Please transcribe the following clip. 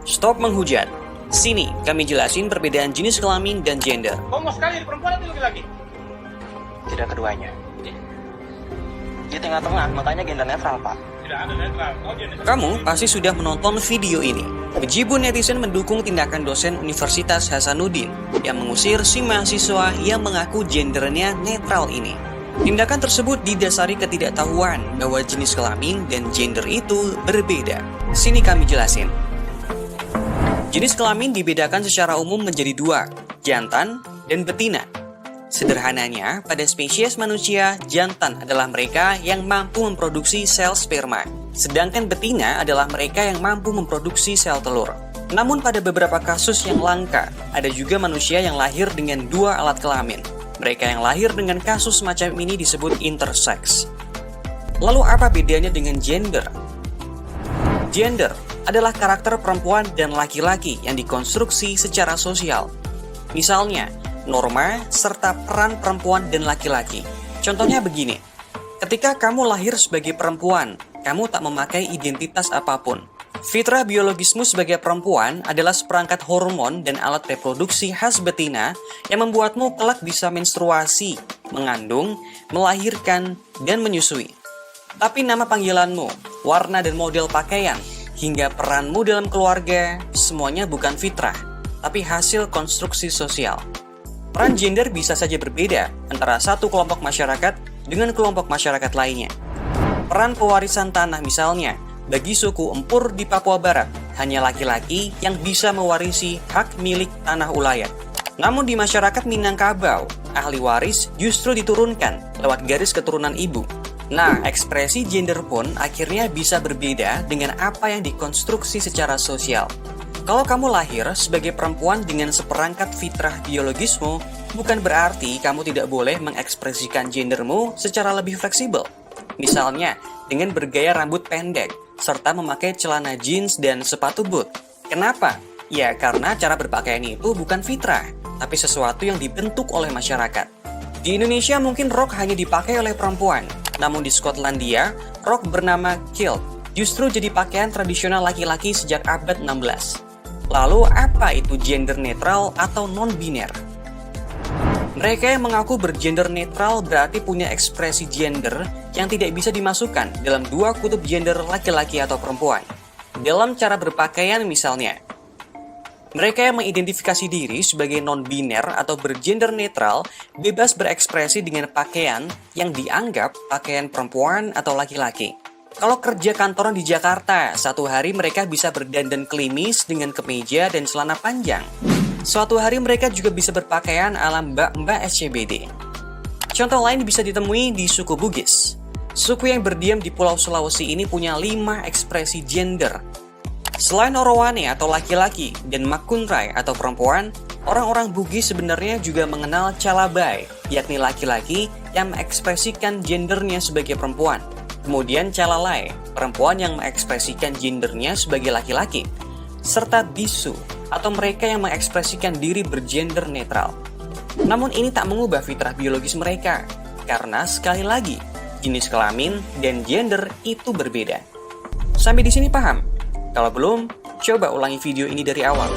Stop menghujat. Sini, kami jelasin perbedaan jenis kelamin dan gender. Homo sekali perempuan atau laki-laki? Tidak keduanya. Di tengah-tengah, makanya gender netral, Pak. Tidak ada netral. Oh, gender. Kamu pasti sudah menonton video ini. Bejibun netizen mendukung tindakan dosen Universitas Hasanuddin yang mengusir si mahasiswa yang mengaku gendernya netral ini. Tindakan tersebut didasari ketidaktahuan bahwa jenis kelamin dan gender itu berbeda. Sini kami jelasin. Jenis kelamin dibedakan secara umum menjadi dua, jantan dan betina. Sederhananya, pada spesies manusia, jantan adalah mereka yang mampu memproduksi sel sperma, sedangkan betina adalah mereka yang mampu memproduksi sel telur. Namun pada beberapa kasus yang langka, ada juga manusia yang lahir dengan dua alat kelamin. Mereka yang lahir dengan kasus semacam ini disebut intersex. Lalu apa bedanya dengan gender? Gender adalah karakter perempuan dan laki-laki yang dikonstruksi secara sosial. Misalnya, norma serta peran perempuan dan laki-laki. Contohnya begini, ketika kamu lahir sebagai perempuan, kamu tak memakai identitas apapun. Fitrah biologismu sebagai perempuan adalah seperangkat hormon dan alat reproduksi khas betina yang membuatmu kelak bisa menstruasi, mengandung, melahirkan, dan menyusui. Tapi nama panggilanmu, warna dan model pakaian, hingga peranmu dalam keluarga, semuanya bukan fitrah, tapi hasil konstruksi sosial. Peran gender bisa saja berbeda antara satu kelompok masyarakat dengan kelompok masyarakat lainnya. Peran pewarisan tanah misalnya, bagi suku Empur di Papua Barat, hanya laki-laki yang bisa mewarisi hak milik tanah ulayat. Namun di masyarakat Minangkabau, ahli waris justru diturunkan lewat garis keturunan ibu. Nah, ekspresi gender pun akhirnya bisa berbeda dengan apa yang dikonstruksi secara sosial. Kalau kamu lahir sebagai perempuan dengan seperangkat fitrah biologismu, bukan berarti kamu tidak boleh mengekspresikan gendermu secara lebih fleksibel. Misalnya, dengan bergaya rambut pendek, serta memakai celana jeans dan sepatu boot. Kenapa? Ya, karena cara berpakaian itu bukan fitrah, tapi sesuatu yang dibentuk oleh masyarakat. Di Indonesia mungkin rok hanya dipakai oleh perempuan, namun di Skotlandia, rok bernama kilt justru jadi pakaian tradisional laki-laki sejak abad 16. Lalu apa itu gender netral atau non-biner? Mereka yang mengaku bergender netral berarti punya ekspresi gender yang tidak bisa dimasukkan dalam dua kutub gender laki-laki atau perempuan. Dalam cara berpakaian misalnya, mereka yang mengidentifikasi diri sebagai non-biner atau bergender netral bebas berekspresi dengan pakaian yang dianggap pakaian perempuan atau laki-laki. Kalau kerja kantoran di Jakarta, satu hari mereka bisa berdandan klimis dengan kemeja dan celana panjang. Suatu hari mereka juga bisa berpakaian ala mbak-mbak SCBD. Contoh lain bisa ditemui di suku Bugis. Suku yang berdiam di Pulau Sulawesi ini punya 5 ekspresi gender. Selain Orowane atau laki-laki dan Makunrai atau perempuan, orang-orang Bugis sebenarnya juga mengenal Calabai, yakni laki-laki yang mengekspresikan gendernya sebagai perempuan. Kemudian Calalai, perempuan yang mengekspresikan gendernya sebagai laki-laki. Serta Bisu, atau mereka yang mengekspresikan diri bergender netral. Namun ini tak mengubah fitrah biologis mereka, karena sekali lagi, jenis kelamin dan gender itu berbeda. Sampai di sini paham? Kalau belum, coba ulangi video ini dari awal.